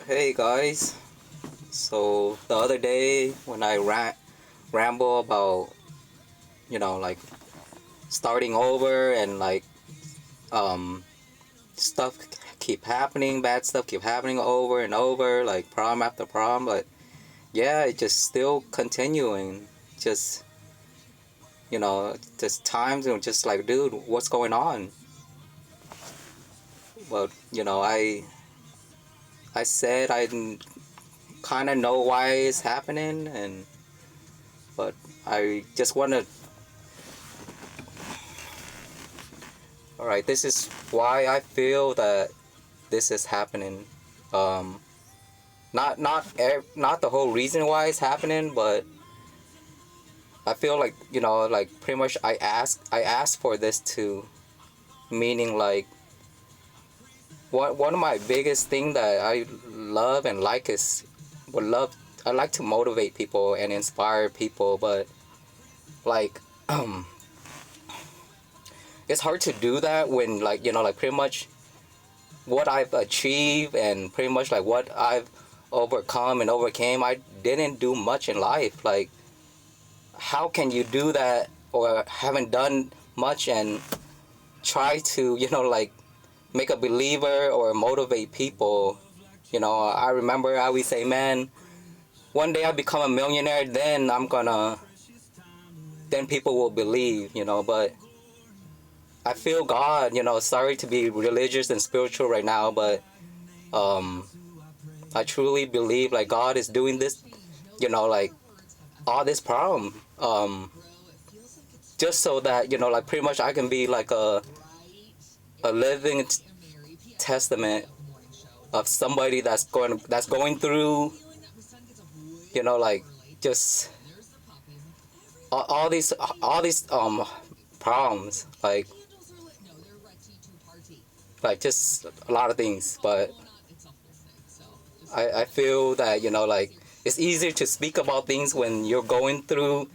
Hey guys, so the other day when I ramble about, like starting over and like um stuff keep happening, bad stuff keep happening over and over, like problem after problem, but yeah, it just still continuing. Just, just times and just like, dude, what's going on? But, I said I kind of know why it's happening, and but I just want to. All right, this is why I feel that this is happening. Um, not the whole reason why it's happening, but I feel like, like pretty much I asked for this too. Meaning like one of my biggest thing that I love and like is would love I like to motivate people and inspire people, but like it's hard to do that when, like, like pretty much what I've achieved and pretty much like what I've overcome and overcame, I didn't do much in life. Like, how can you do that or haven't done much and try to, like make a believer or motivate people? I remember I always say, man, one day I become a millionaire, then people will believe, but I feel God, sorry to be religious and spiritual right now, but um, I truly believe like God is doing this, like all this problem, just so that, like pretty much I can be like a living testament of somebody that's going through, like just all these problems, like just a lot of things, but I feel that, like it's easier to speak about things when you're going through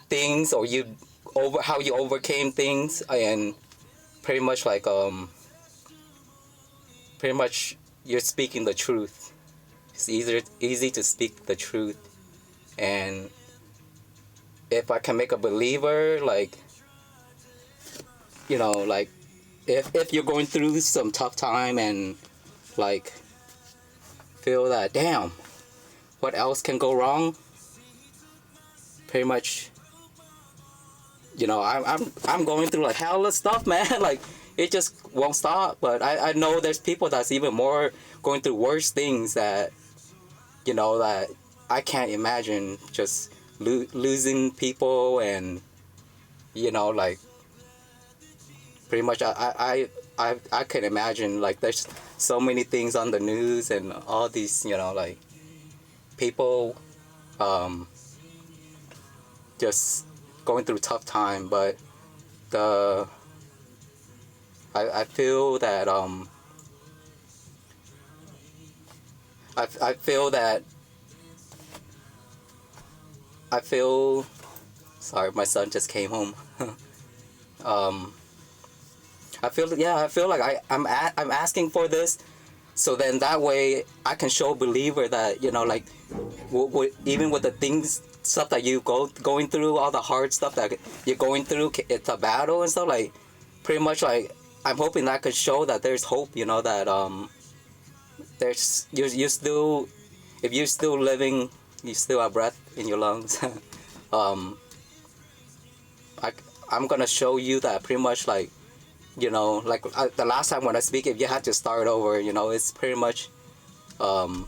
things, or you over how you overcame things, and pretty much like pretty much you're speaking the truth. It's easy to speak the truth, and if I can make a believer, like, like if you're going through some tough time and like feel that, damn, what else can go wrong? Pretty much, I'm going through like hell of stuff, man. Like, it just won't stop. But I know there's people that's even more going through worse things that, that I can't imagine, just losing people, and, like pretty much I can imagine, like, there's so many things on the news and all these, like people um just going through tough time. But the I feel that I feel that I feel sorry, my son just came home. um I feel like I'm asking for this, so then that way I can show believer that, like even with the things, stuff that you going through, all the hard stuff that you're going through, it's a battle and stuff, like pretty much like I'm hoping that I could show that there's hope, that there's you still, if you're still living, you still have breath in your lungs. um I, I'm gonna show you that pretty much, like, like the last time when I speak, if you had to start over, it's pretty much um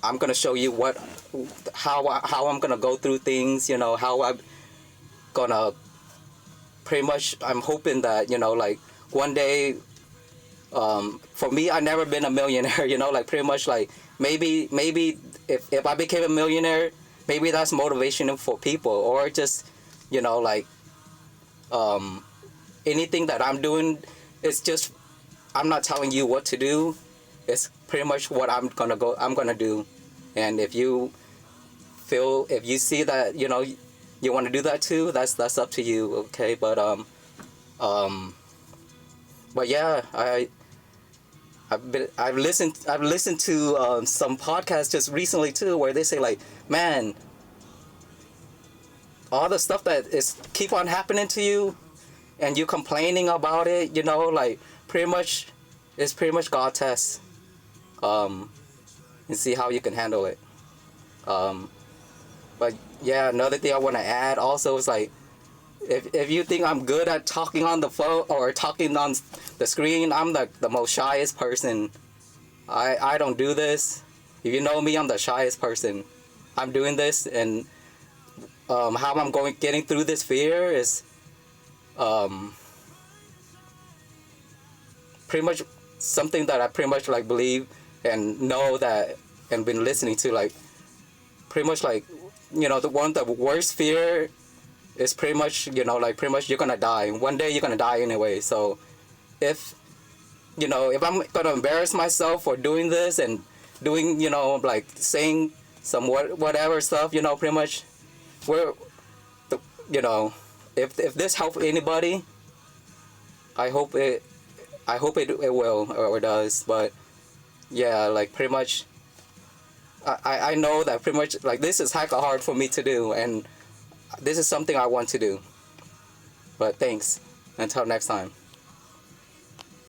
I'm gonna show you how I'm gonna go through things, how I'm gonna pretty much, I'm hoping that, like one day, for me, I never been a millionaire. Like pretty much like maybe if I became a millionaire, maybe that's motivation for people, or just, like um anything that I'm doing, it's just, I'm not telling you what to do. It's pretty much what I'm gonna do. And if you see that, you want to do that too, that's up to you, okay? Um but yeah, I've listened to some podcasts just recently too, where they say like, man, all the stuff that is keep on happening to you, and you complaining about it, you know, like pretty much, it's pretty much God test, and see how you can handle it. Um, but yeah, another thing I want to add also is like, if you think I'm good at talking on the phone or talking on the screen, I'm the most shyest person. I don't do this. If you know me, I'm the shyest person. I'm doing this, and how I'm getting through this fear is um, pretty much something that I pretty much like believe and know that, and been listening to, like pretty much like, you know, the worst fear is pretty much, you know, like pretty much you're gonna die. One day you're gonna die anyway. So if, you know, if I'm gonna embarrass myself for doing this and doing, you know, like saying some whatever stuff, you know, pretty much we're, you know, if this helps anybody, I hope it it will or does. But yeah, like pretty much I know that pretty much like this is hecka hard for me to do, and this is something I want to do. But thanks. Until next time.